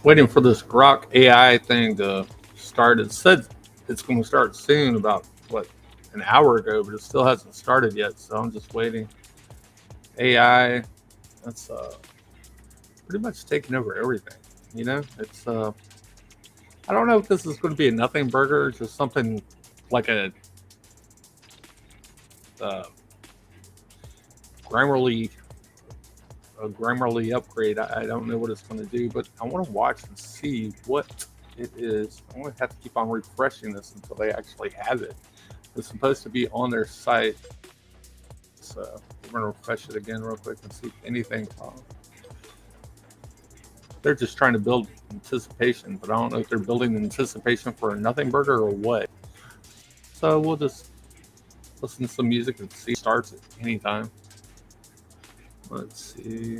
Waiting for this Grok AI thing to start. It said it's going to start soon, about what, an hour ago, but it still hasn't started yet. So I'm just waiting. AI, that's pretty much taking over everything. It's I don't know if this is going to be a nothing burger, or just something like uh, Grammarly a Grammarly upgrade. I don't know what it's going to do, but I want to watch and see what it is. I'm going to have to keep on refreshing this until they actually have it. It's supposed to be on their site, so we're going to refresh it again real quick and see if anything. They're just trying to build anticipation, but I don't know if they're building anticipation for a nothing burger or what. So we'll just listen to some music and see if it starts at any time. Let's see.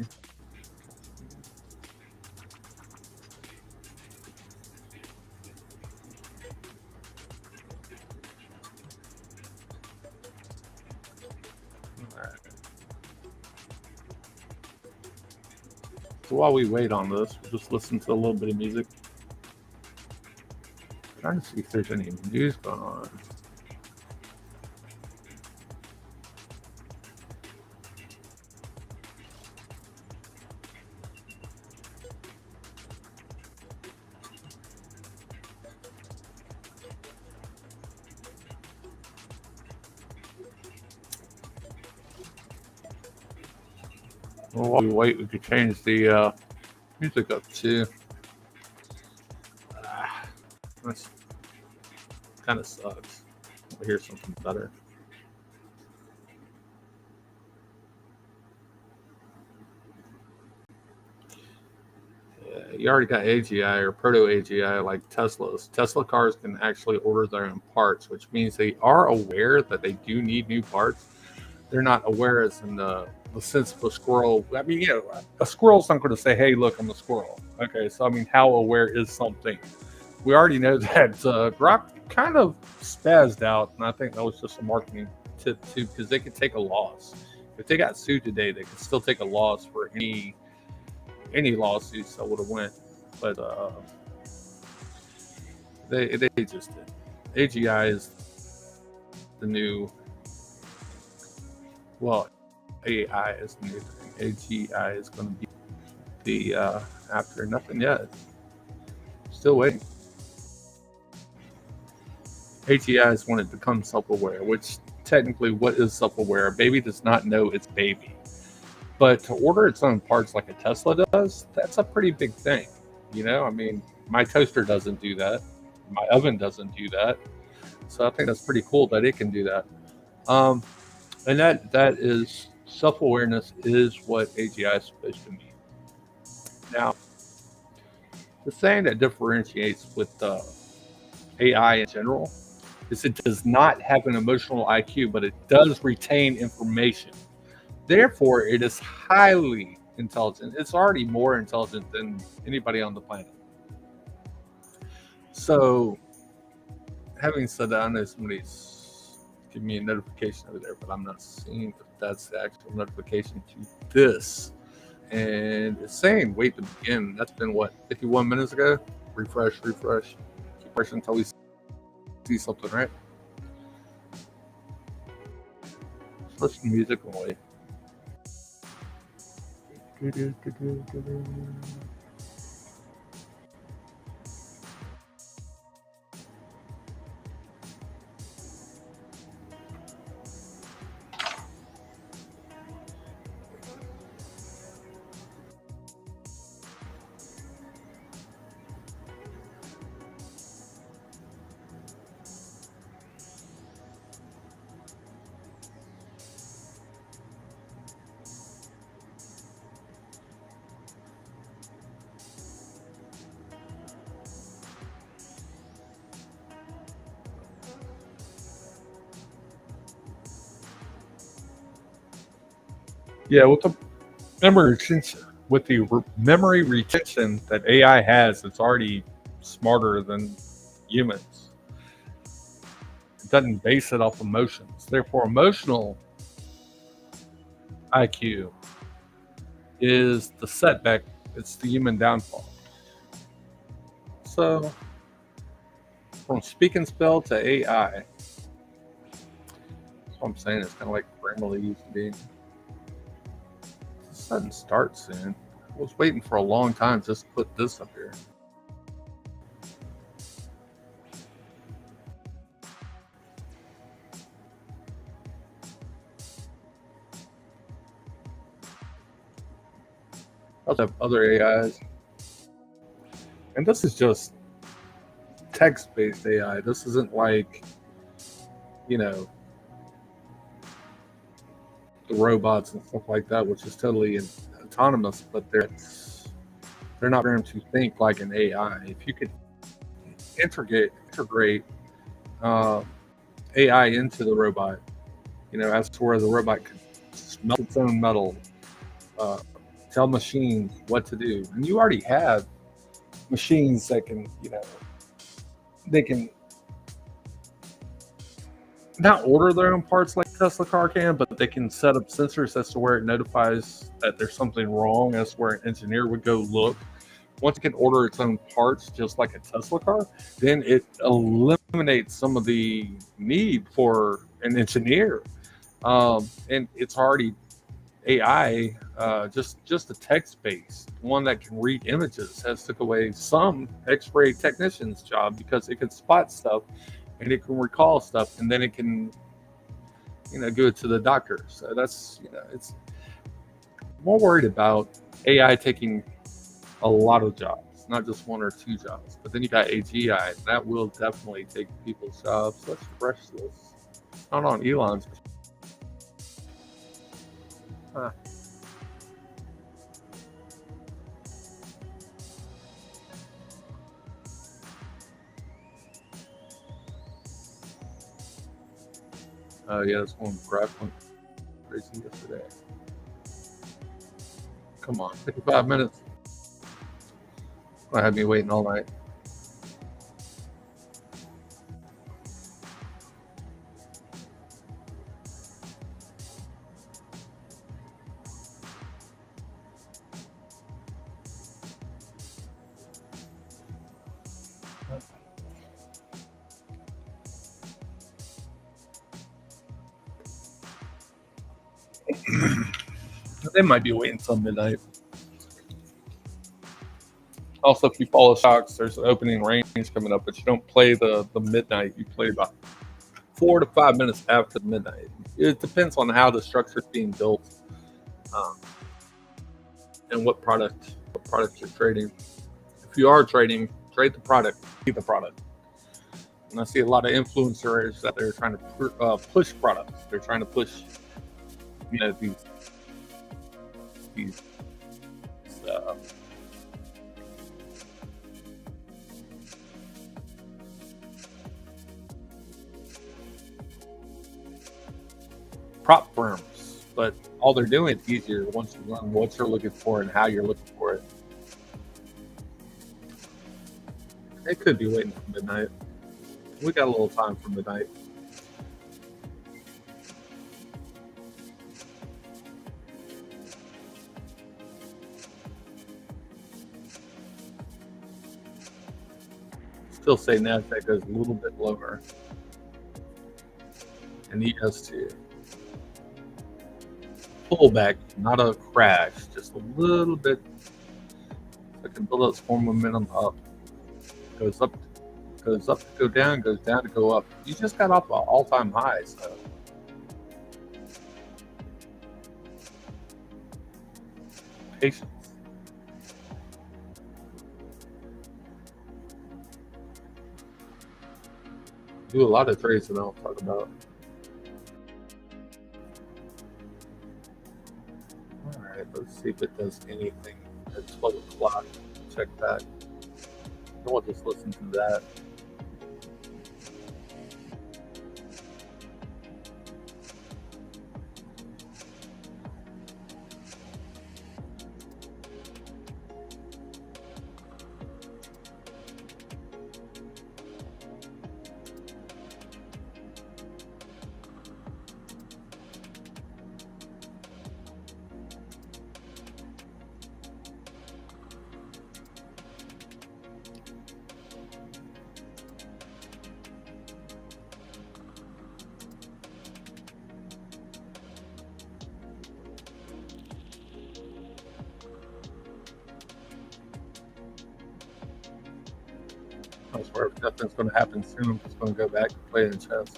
All right. So while we wait on this, we'll just listen to a little bit of music. Trying to see if there's any news going on. Well, while we wait, we could change the music up too. That's kind of sucks. I'll hear something better. You already got AGI or proto AGI like Teslas. Tesla cars can actually order their own parts, which means they are aware that they do need new parts. They're not aware as in the sense of a squirrel. I mean, a squirrel's not going to say, "Hey, look, I'm a squirrel." Okay, so I mean, how aware is something? We already know that Grok kind of spazzed out, and I think that was just a marketing tip too, because they could take a loss. If they got sued today, they could still take a loss for any lawsuits that would have went, but they just did. AGI is the new, well, AI is the new thing. AGI is going to be the after. Nothing yet. Still waiting. AGI is when it becomes self-aware, which technically, what is self-aware? A baby does not know it's baby. But to order its own parts like a Tesla does, that's a pretty big thing. I mean, my toaster doesn't do that. My oven doesn't do that. So I think that's pretty cool that it can do that. Um, and that is self-awareness is what AGI is supposed to mean. Now, the thing that differentiates with AI in general is it does not have an emotional IQ, but it does retain information. Therefore, it is highly intelligent. It's already more intelligent than anybody on the planet. So, having said that, I know somebody's giving me a notification over there, but I'm not seeing if that's the actual notification to this. And it's saying wait to begin. That's been what, 51 minutes ago? Refresh. Keep refreshing until we see something, right? Let's listen to music and wait. Yeah, with the memory retention that AI has, it's already smarter than humans. It doesn't base it off emotions. Therefore, emotional IQ is the setback. It's the human downfall. also from speak and spell to AI. That's what I'm saying. It's kind of like Grammarly used to be. This doesn't start soon. I was waiting for a long time just to put this up here. I also have other AIs. And this is just text-based AI. This isn't like, you know, the robots and stuff like that, which is totally autonomous, but they're not programmed to think like an AI. If you could integrate AI into the robot, as to where the robot could smelt its own metal, tell machines what to do, and you already have machines that can, they can not order their own parts like Tesla car can, but they can set up sensors as to where it notifies that there's something wrong. That's where an engineer would go look. Once it can order its own parts, just like a Tesla car, then it eliminates some of the need for an engineer. And it's already AI, just a text-based one that can read images, has took away some X-ray technician's job because it can spot stuff and it can recall stuff, and then it can, give it to the doctor. So that's, it's more worried about AI taking a lot of jobs, not just one or two jobs. But then you got AGI, that will definitely take people's jobs. Let's refresh this. It's not on Elon's. Huh. Oh yeah, this one Grok went crazy yesterday. Come on, 55 minutes. I had me waiting all night. They might be waiting till midnight. Also, if you follow stocks, there's an opening range coming up, but you don't play the midnight. You play about 4 to 5 minutes after midnight. It depends on how the structure is being built, and what product you're trading. If you are trading, trade the product, be the product. And I see a lot of influencers that they're trying to push products. They're trying to push, these prop firms, but all they're doing is easier once you learn what you're looking for and how you're looking for it. It could be waiting for midnight. We got a little time for midnight. Still say NASDAQ goes a little bit lower. And the ES2. Pullback, not a crash, just a little bit. So it can build up more momentum up. Goes up to go down, goes down to go up. You just got off an all-time high, so patience. Do a lot of trades that I don't talk about. Alright, let's see if it does anything at 12 o'clock. Check that. We'll just listen to that. I swear if nothing's going to happen soon, I'm just going to go back and play in chess.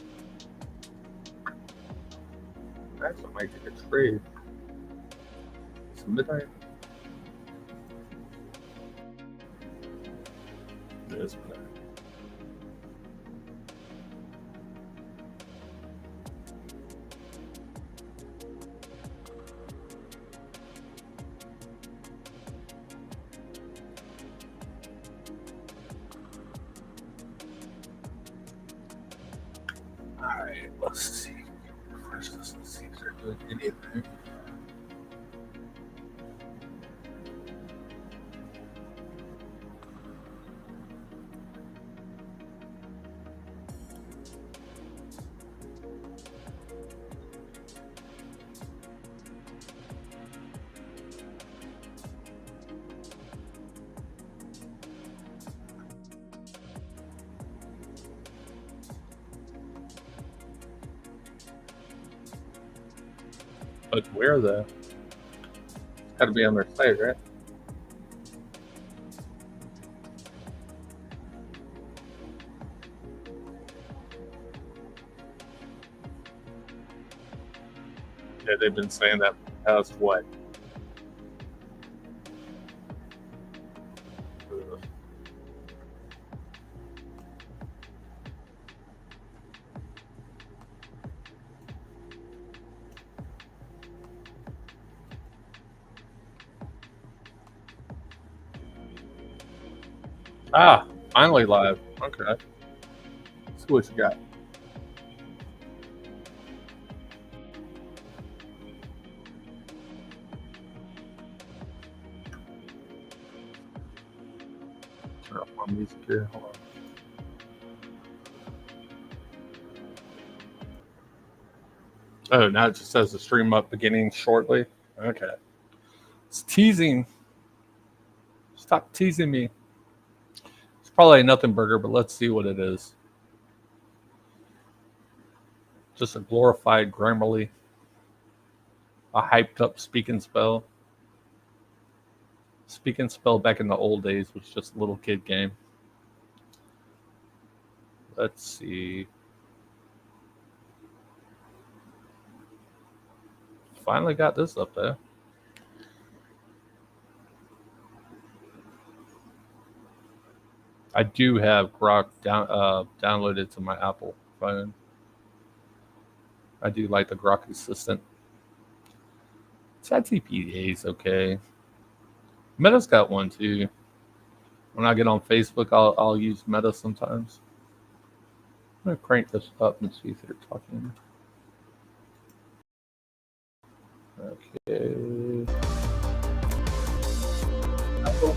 I actually might take a trade. It's midnight. It is midnight. Alright, let's see. Refresh this and see if they're doing anything. But where though? It's got to be on their site, right? Yeah, they've been saying that for the past what? Ah, finally live. Okay. Let's see what you got. Turn off my music here. Hold on. Oh, now it just says the stream up beginning shortly. Okay. It's teasing. Stop teasing me. It's probably a nothing burger, but let's see what it is. Just a glorified Grammarly. A hyped up speak and spell. Speak and spell back in the old days was just a little kid game. Let's see. Finally got this up there. I do have Grok downloaded to my Apple phone. I do like the Grok Assistant. ChatGPT is okay. Meta's got one too. When I get on Facebook, I'll use Meta sometimes. I'm gonna crank this up and see if they're talking. Okay. Apple.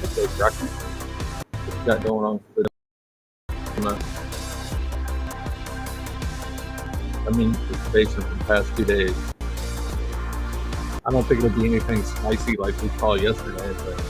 Okay, Rocky. What you got going on for the I mean, it's basically for the past 2 days. I don't think it'll be anything spicy like we saw yesterday, but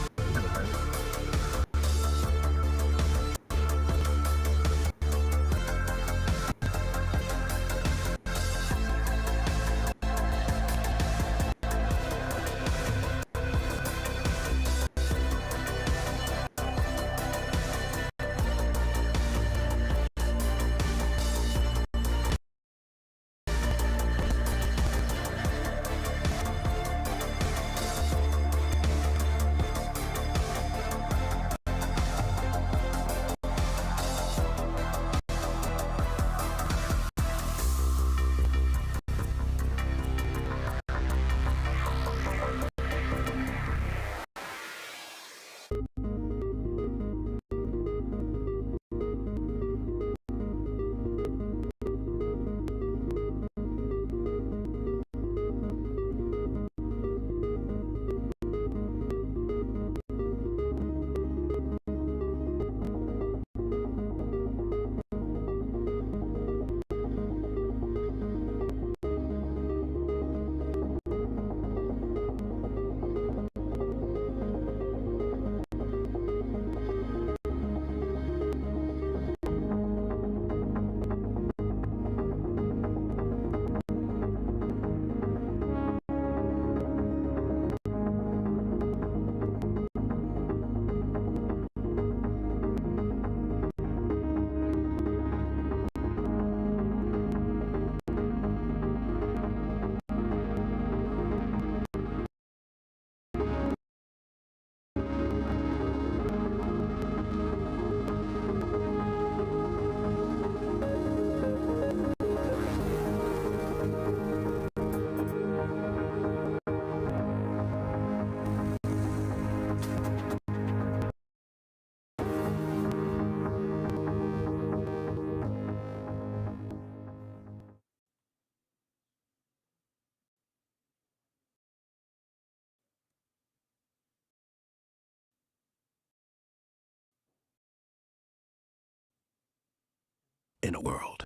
In a world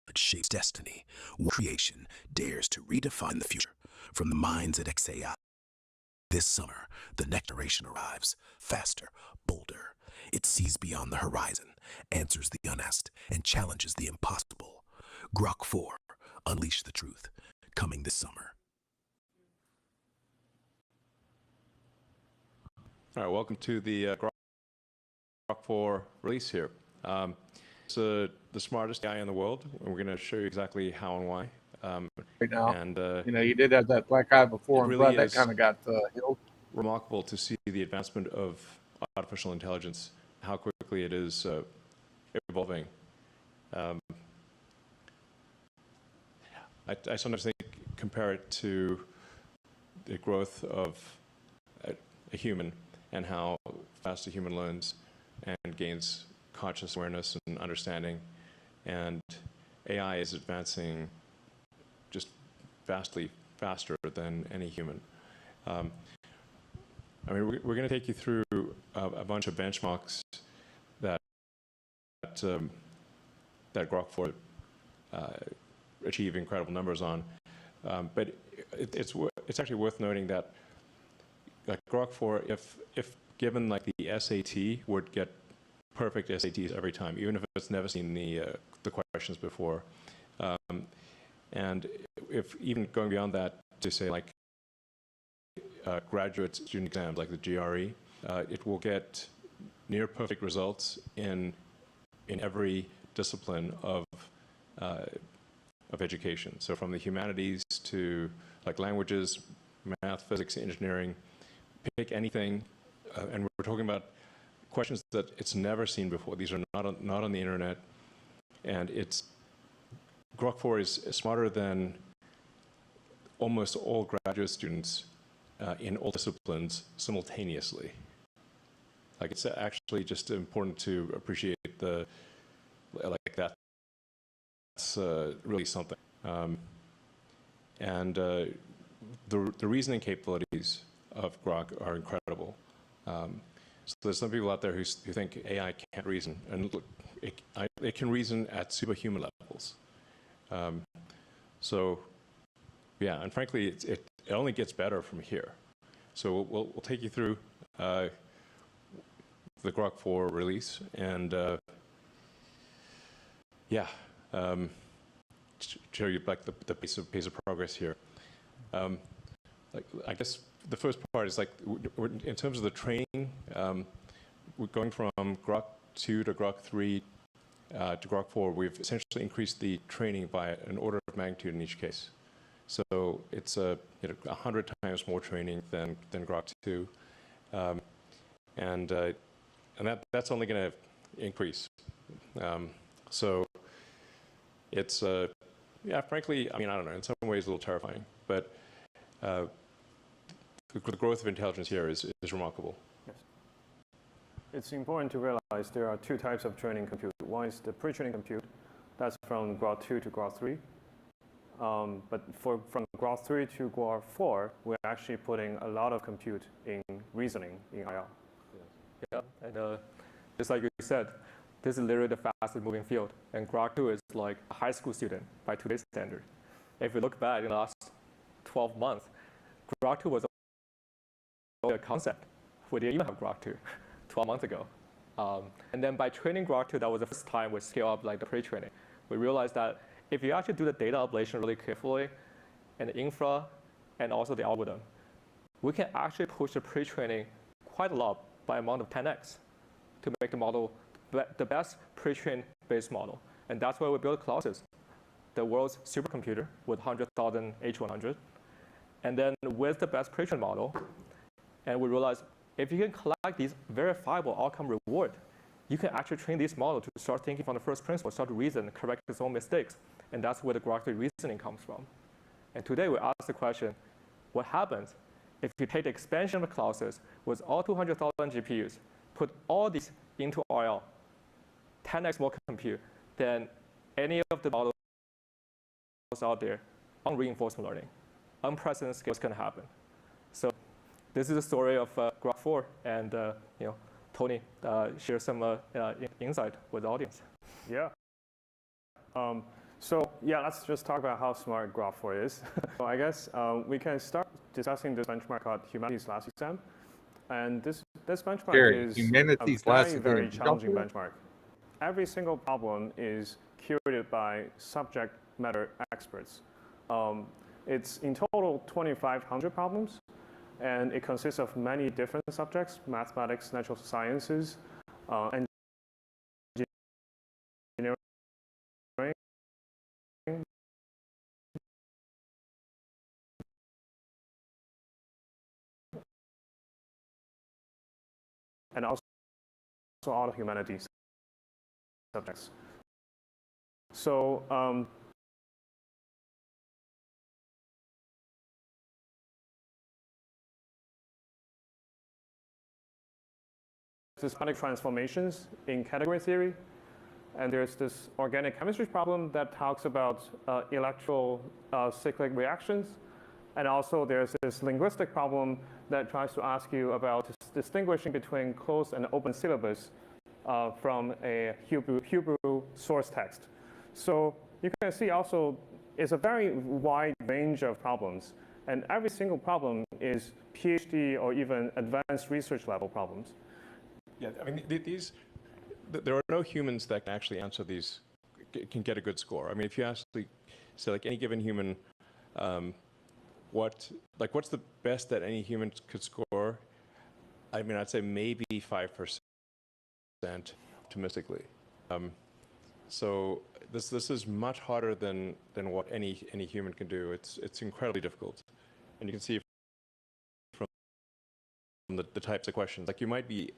that shapes destiny, creation dares to redefine the future. From the minds at XAI, this summer, the next generation arrives, faster, bolder. It sees beyond the horizon, answers the unasked, and challenges the impossible. Grok 4, Unleash the Truth, coming this summer. All right, welcome to the Grok 4 release here. It's the smartest AI in the world, and we're going to show you exactly how and why. Right now, and you did have that black eye before, it and really glad that is kind of got healed. remarkable to see the advancement of artificial intelligence, how quickly it is evolving. I sometimes compare it to the growth of a human and how fast a human learns and gains conscious awareness and understanding. And AI is advancing just vastly faster than any human. I mean, we're going to take you through a bunch of benchmarks that Grok 4 achieve incredible numbers on. But it's actually worth noting that Grok 4, if given like the SAT, would get perfect SATs every time, even if it's never seen the questions before. And if even going beyond that to say like graduate student exams like the GRE, it will get near perfect results in every discipline of education. So from the humanities to like languages, math, physics, engineering, pick anything, and we're talking about questions that it's never seen before. These are not on the internet, and Grok 4 is smarter than almost all graduate students in all disciplines simultaneously. Like, it's actually just important to appreciate that's really something. And the reasoning capabilities of Grok are incredible. So there's some people out there who think AI can't reason, and look, it can reason at superhuman levels. So yeah, and frankly, it only gets better from here. So we'll take you through the Grok 4 release, and yeah, show you like the pace of progress here. Like, I guess the first part is like, in terms of the training, we're going from Grok 2 to Grok 3 to Grok 4. We've essentially increased the training by an order of magnitude in each case. So it's 100 times more training than Grok 2, and that's only going to increase. So it's yeah, frankly, I mean, I don't know. In some ways, a little terrifying, but the growth of intelligence here is remarkable. Yes. It's important to realize there are two types of training compute. One is the pre-training compute. That's from Grok 2 to Grok 3. But from Grok 3 to Grok 4, we're actually putting a lot of compute in reasoning in IR. Yeah, and just like you said, this is literally the fastest moving field. And Grok 2 is like a high school student by today's standard. If you look back in the last 12 months, Grok 2 was a concept. We didn't even have Grok 2 12 months ago. And then by training Grok 2, that was the first time we scale up like the pre-training. We realized that if you actually do the data ablation really carefully, and the infra, and also the algorithm, we can actually push the pre-training quite a lot by amount of 10x to make the model the best pre-trained base model. And that's why we built Colossus, the world's supercomputer with 100,000 H100. And then with the best pre-trained model, and we realized if you can collect these verifiable outcome reward, you can actually train this model to start thinking from the first principle, start to reason, correct its own mistakes. And that's where the Grok 3 reasoning comes from. And today we ask the question, what happens if you take the expansion of Colossus with all 200,000 GPUs, put all these into RL, 10x more compute than any of the models out there on reinforcement learning? Unprecedented scale is going to happen. So this is the story of Grok 4, and Tony share some insight with the audience. Yeah. So yeah, let's just talk about how smart Grok 4 is. So I guess we can start discussing this benchmark called Humanities Last Exam. And this benchmark Jerry, is Humanities a Last very, Exam. very Did y'all challenging hear? benchmark. Every single problem is curated by subject matter experts. It's in total 2,500 problems, and it consists of many different subjects: mathematics, natural sciences, engineering, and also all the humanities subjects. So systematic transformations in category theory, and there's this organic chemistry problem that talks about cyclic reactions, and also there's this linguistic problem that tries to ask you about distinguishing between closed and open syllabus from a Hebrew source text. So you can see also it's a very wide range of problems, and every single problem is PhD or even advanced research level problems. Yeah, I mean, there are no humans that can actually answer these, can get a good score. I mean, if you actually say, like, any given human, what's the best that any human could score? I mean, I'd say maybe 5% optimistically. So this is much harder than what any human can do. It's incredibly difficult, and you can see from the types of questions. Like, you might be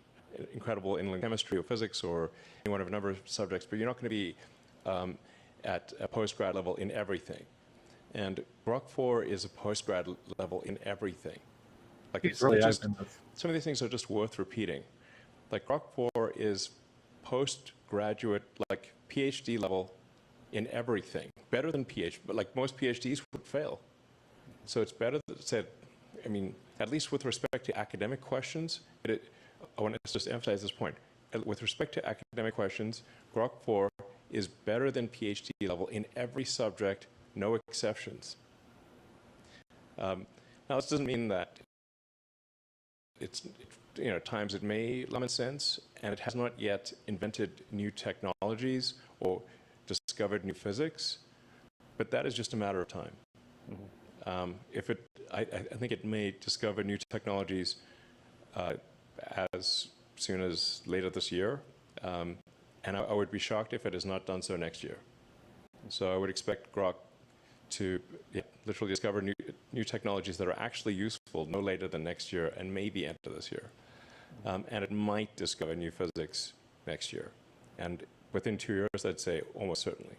incredible in chemistry or physics or any one of a number of subjects, but you're not going to be at a postgrad level in everything. And Grok 4 is a postgrad level in everything. Like, It's really some of these things are just worth repeating. Like, Grok 4 is postgraduate, like PhD level in everything. Better than PhD, but like most PhDs would fail. So it's better that said, I mean, at least with respect to academic questions, I want to just emphasize this point. With respect to academic questions, Grok 4 is better than PhD level in every subject, no exceptions. Now, this doesn't mean that times it may limit sense, and it has not yet invented new technologies or discovered new physics, but that is just a matter of time. Mm-hmm. I think it may discover new technologies as soon as later this year, and I would be shocked if it has not done so next year. So I would expect Grok to literally discover new technologies that are actually useful no later than next year and maybe end of this year. And it might discover new physics next year. And within 2 years, I'd say almost certainly.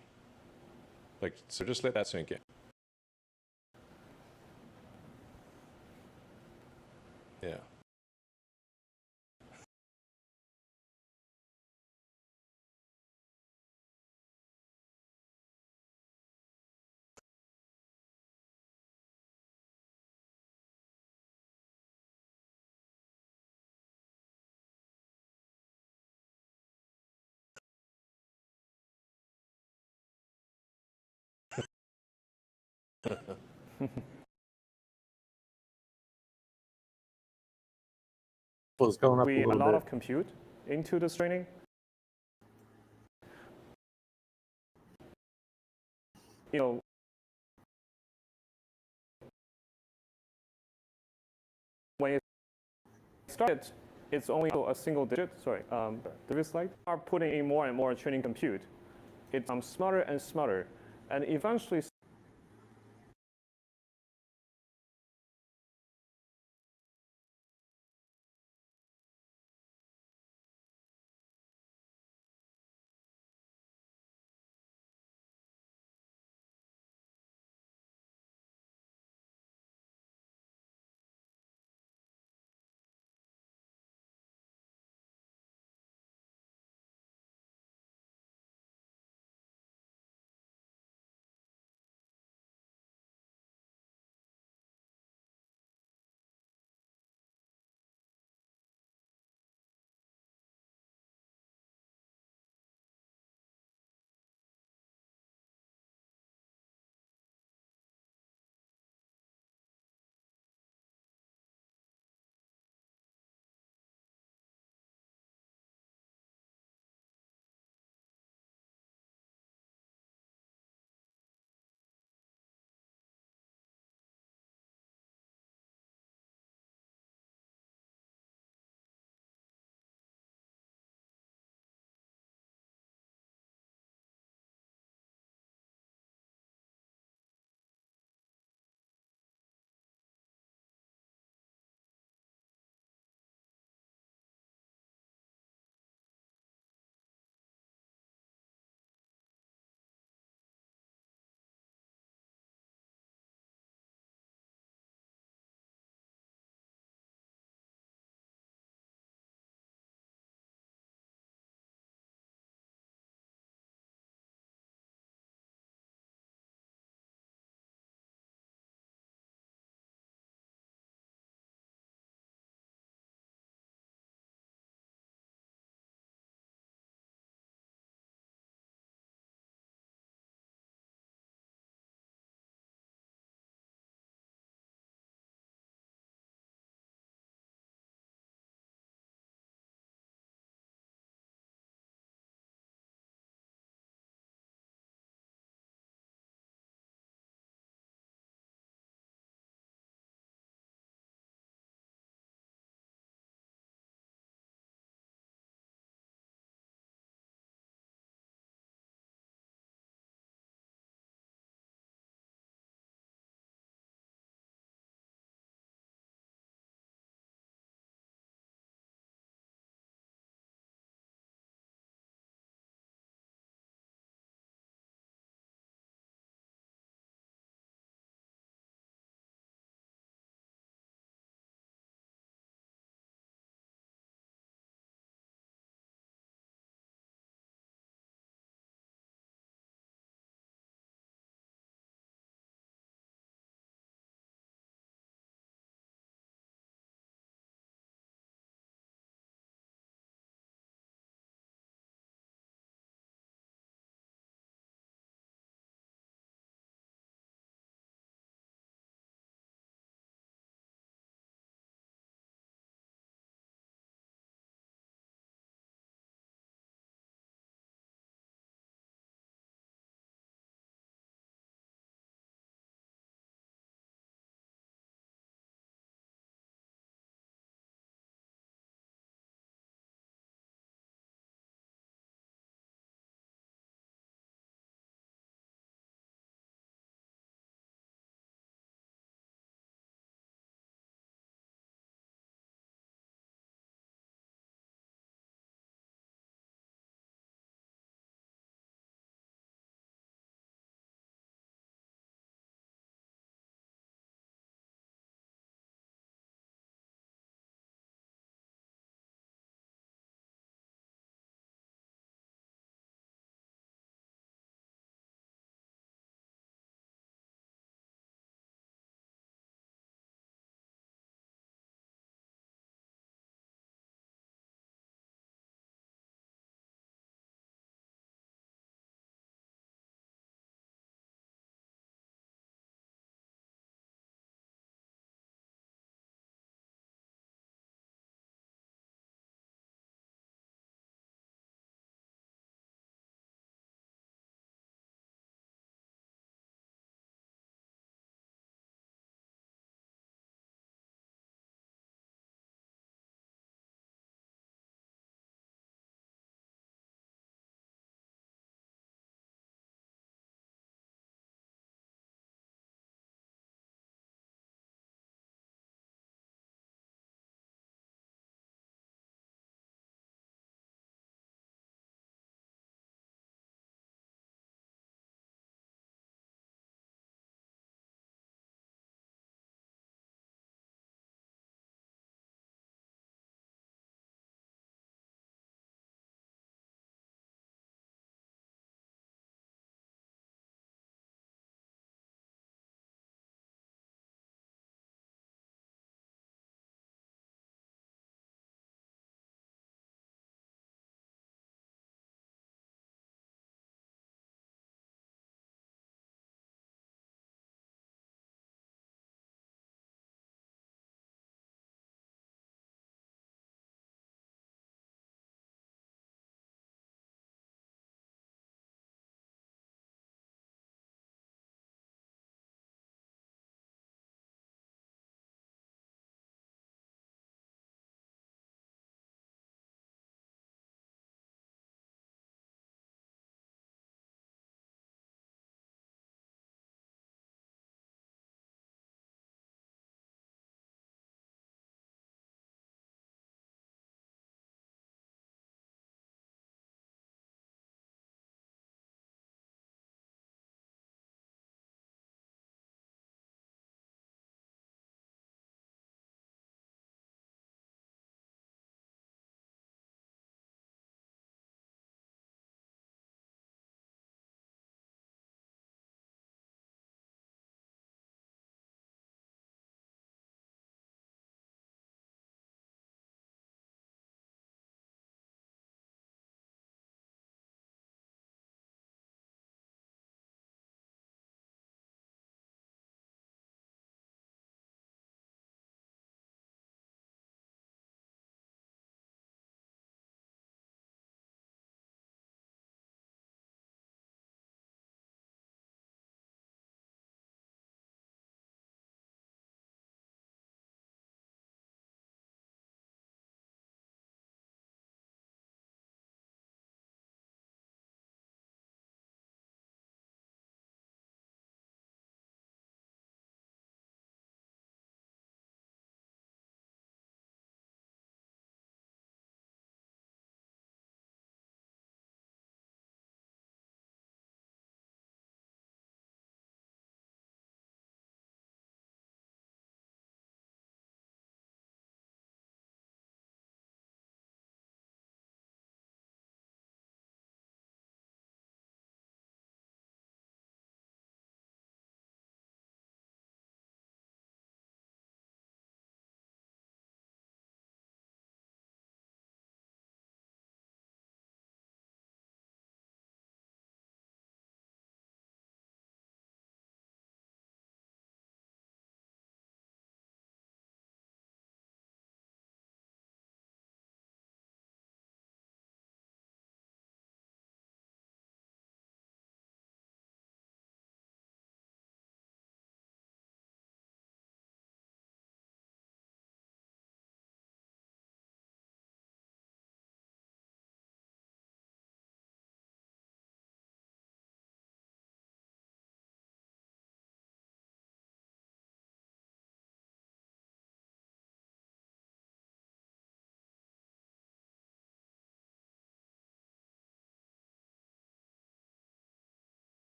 So just let that sink in. Yeah. It's going up a A little lot bit. of compute into this training. When you start, it's only a single digit. Sorry, the previous slide. Are putting in more and more training compute. It's smarter and smarter, and eventually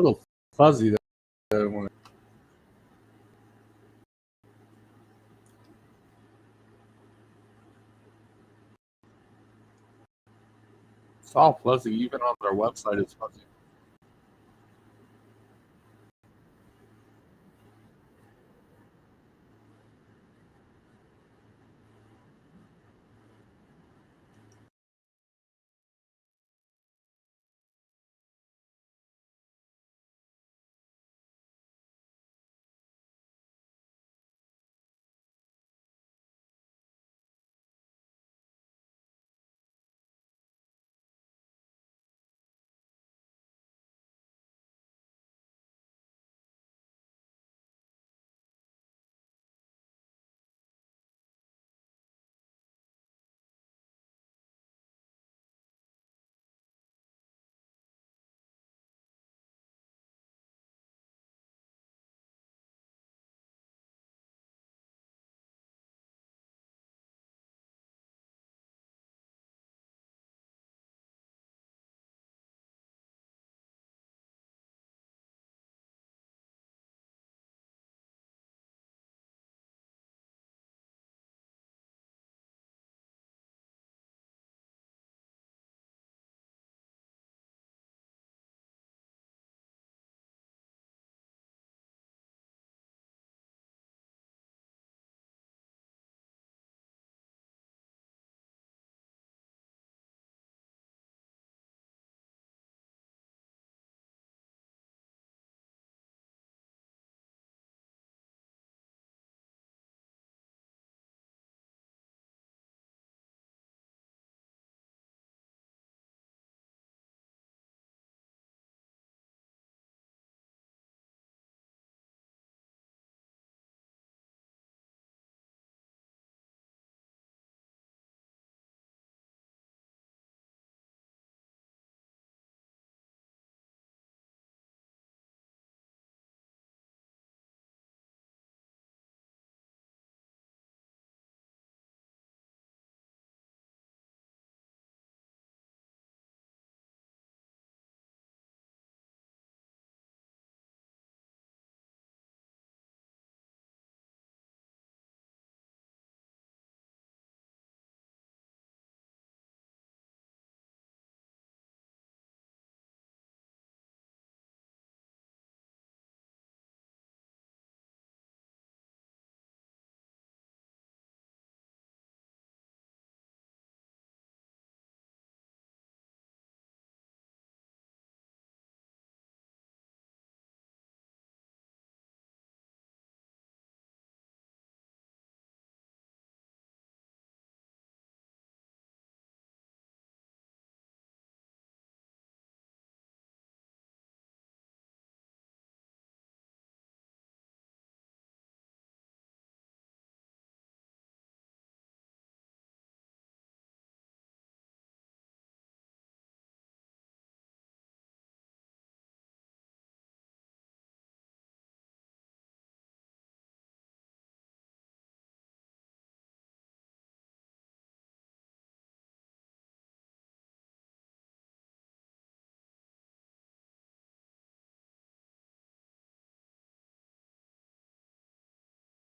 little fuzzy though. When it's all fuzzy, even on their website, it's fuzzy.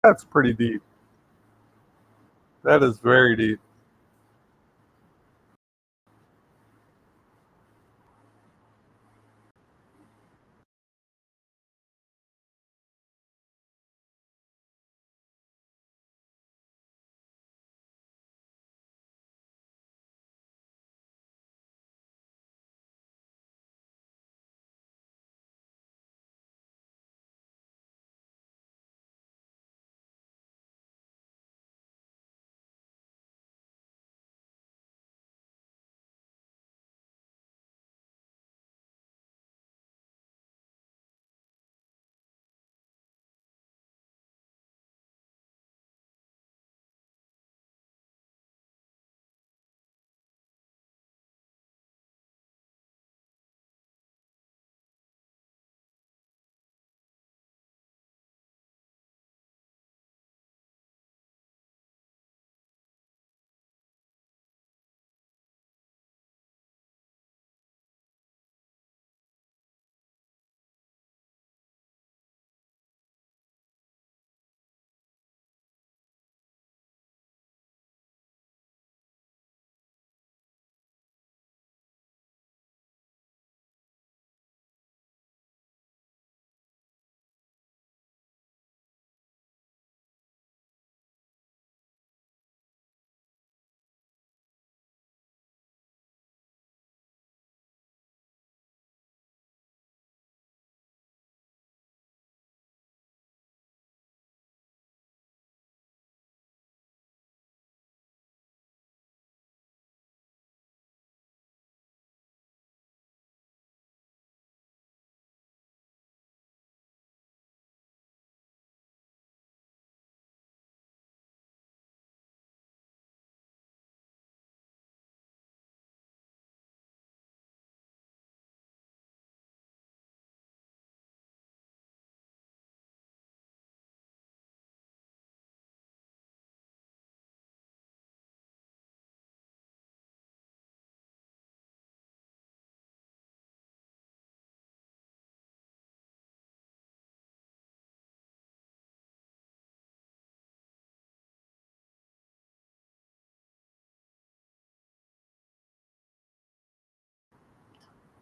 That's pretty deep. That is very deep.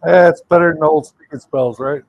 Yeah, it's better than old speaking spells, right?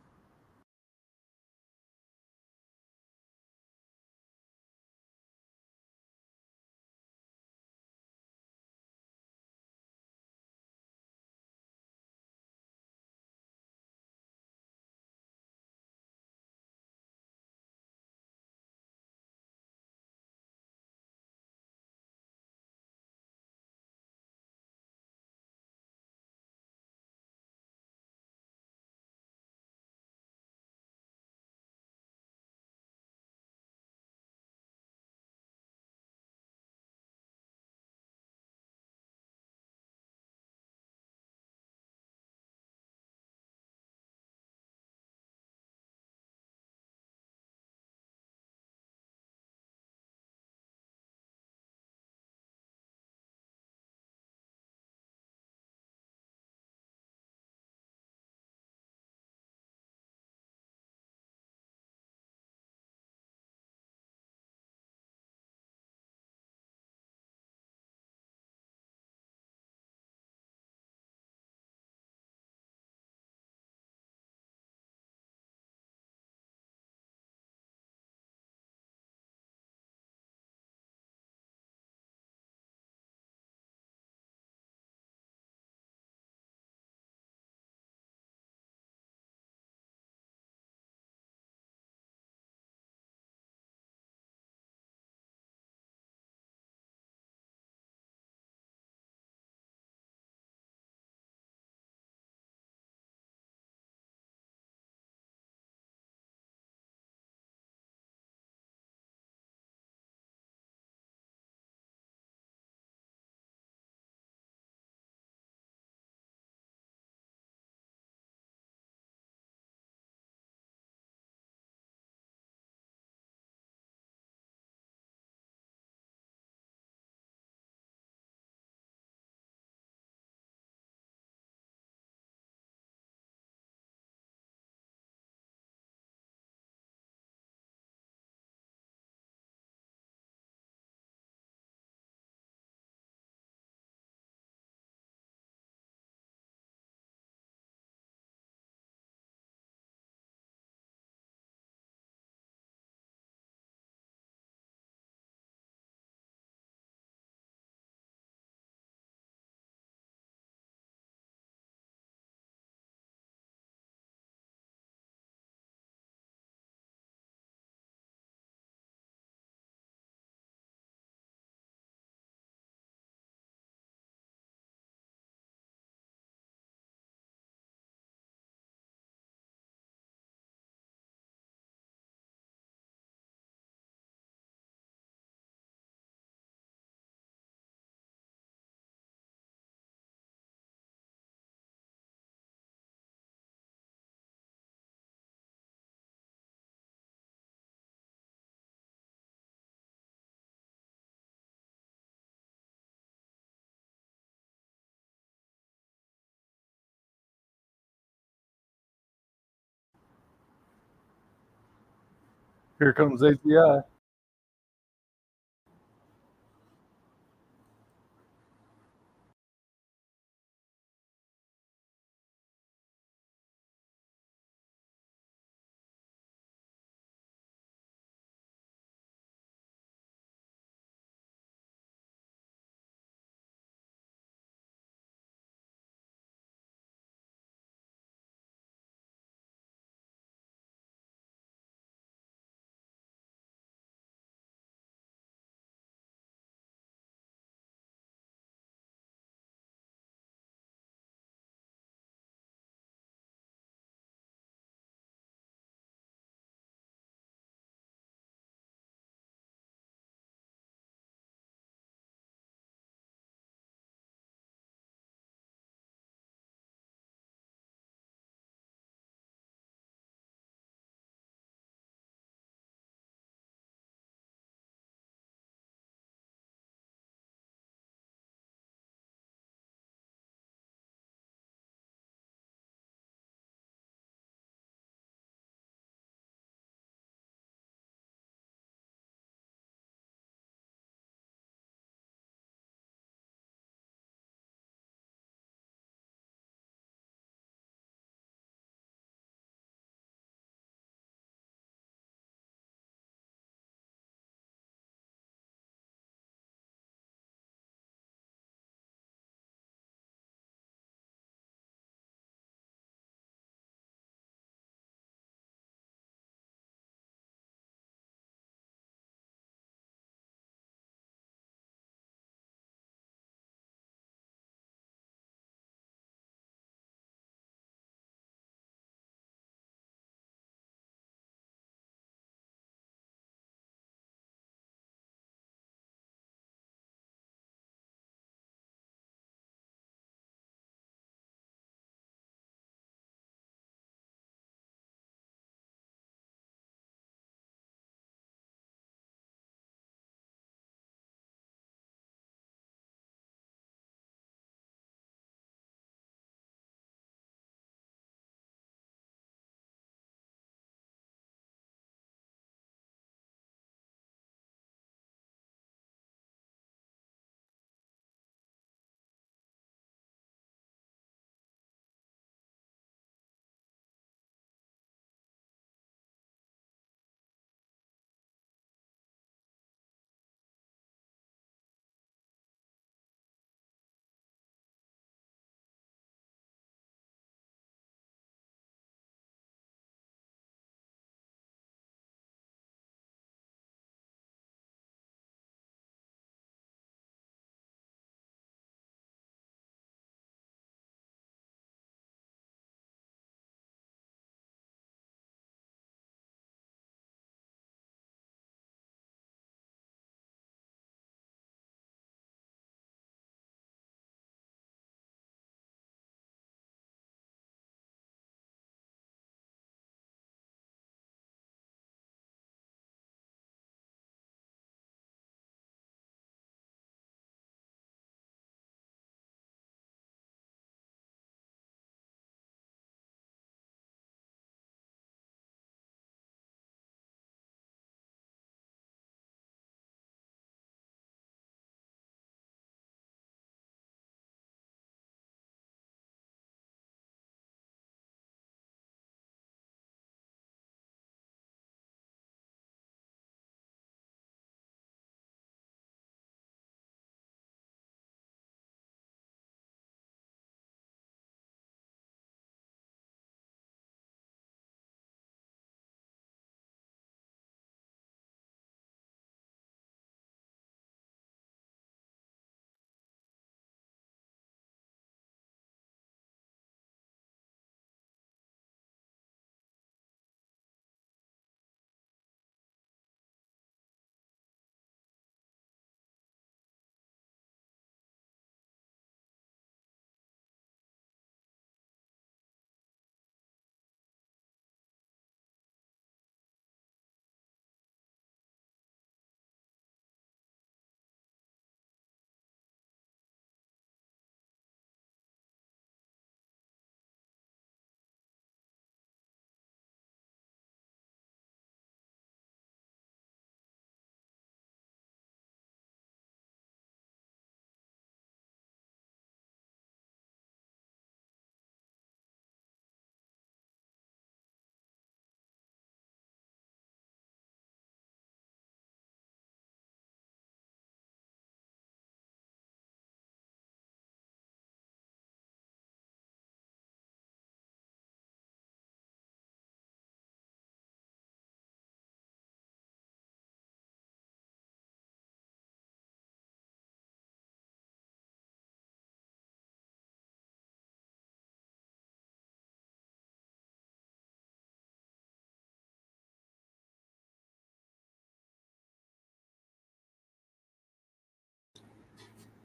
Here comes AGI.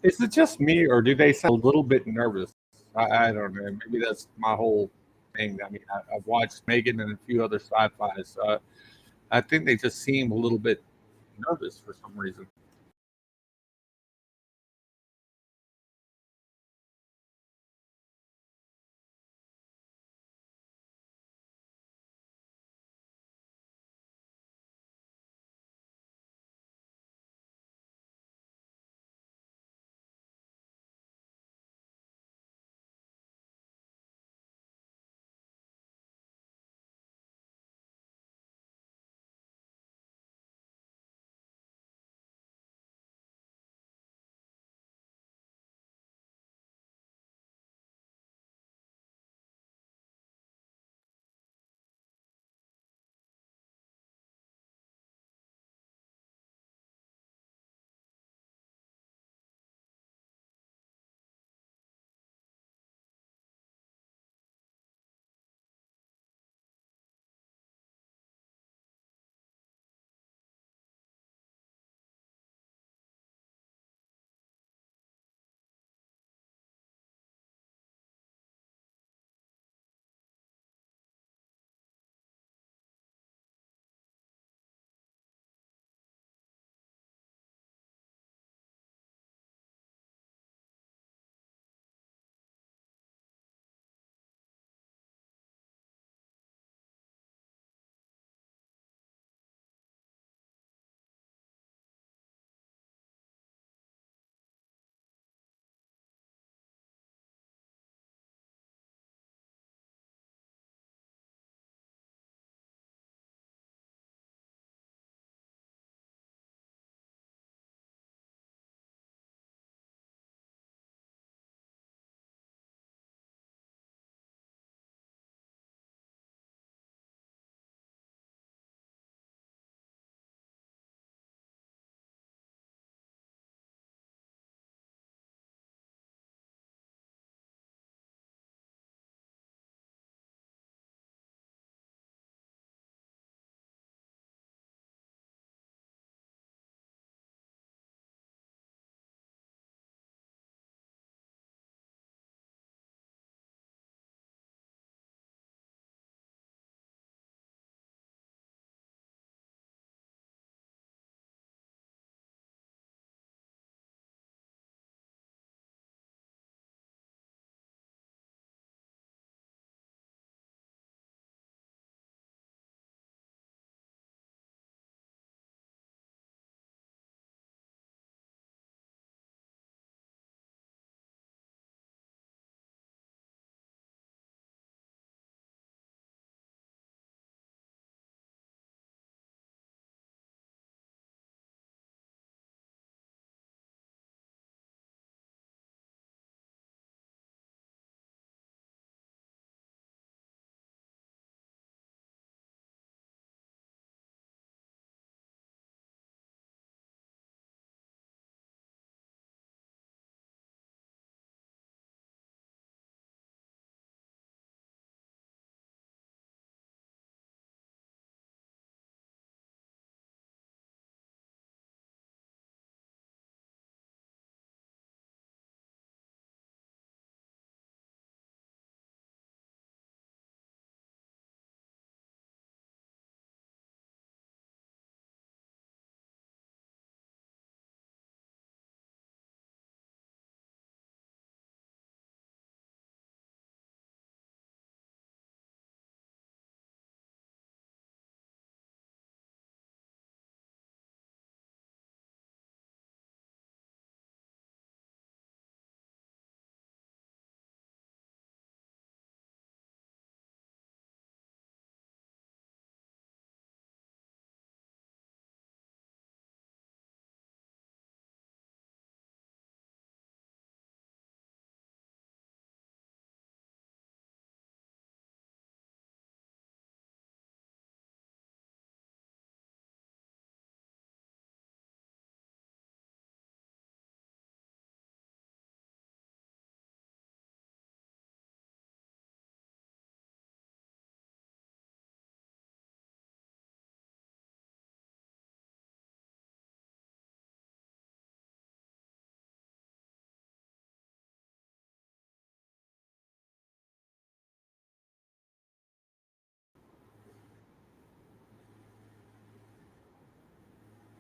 Is it just me, or do they sound a little bit nervous? I don't know. Maybe that's my whole thing. I mean, I've watched Megan and a few other sci-fis. I think they just seem a little bit nervous for some reason.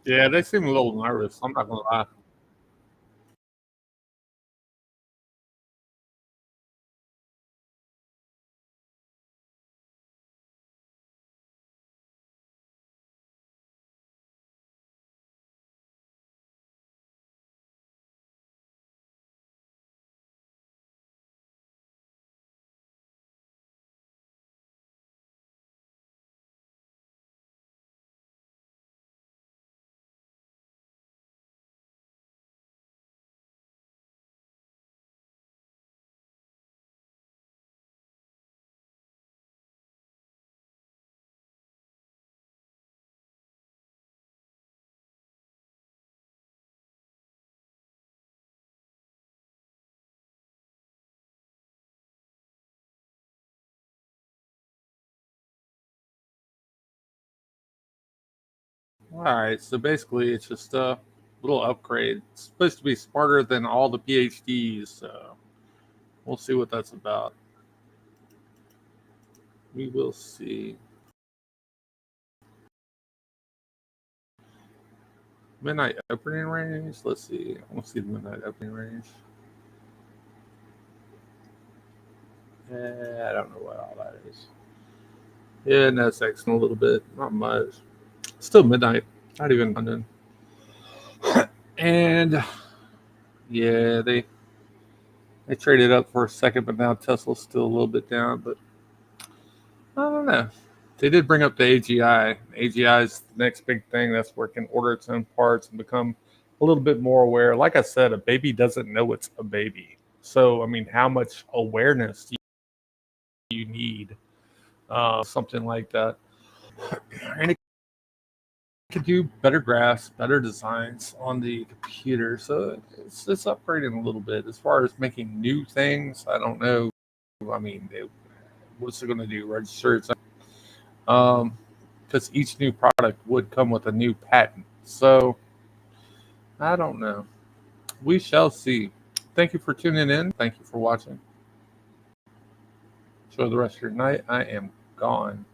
Yeah, they seem a little nervous. I'm not gonna lie. All right, so basically, it's just a little upgrade. It's supposed to be smarter than all the PhDs, so we'll see what that's about. We will see. Midnight opening range. Let's see. I want to see the midnight opening range. I don't know what all that is. Yeah, no, it's a little bit, not much. Still midnight, not even London. And yeah, they traded up for a second, but now Tesla's still a little bit down. But I don't know. They did bring up the AGI. AGI is the next big thing. That's where it can order its own parts and become a little bit more aware. Like I said, a baby doesn't know it's a baby. So, I mean, how much awareness do you need? Something like that. And it can do better graphs, better designs on the computer. So it's upgrading a little bit. As far as making new things, I don't know. I mean, what's it going to do? Register its own? Because each new product would come with a new patent. So I don't know. We shall see. Thank you for tuning in. Thank you for watching. Enjoy the rest of your night. I am gone.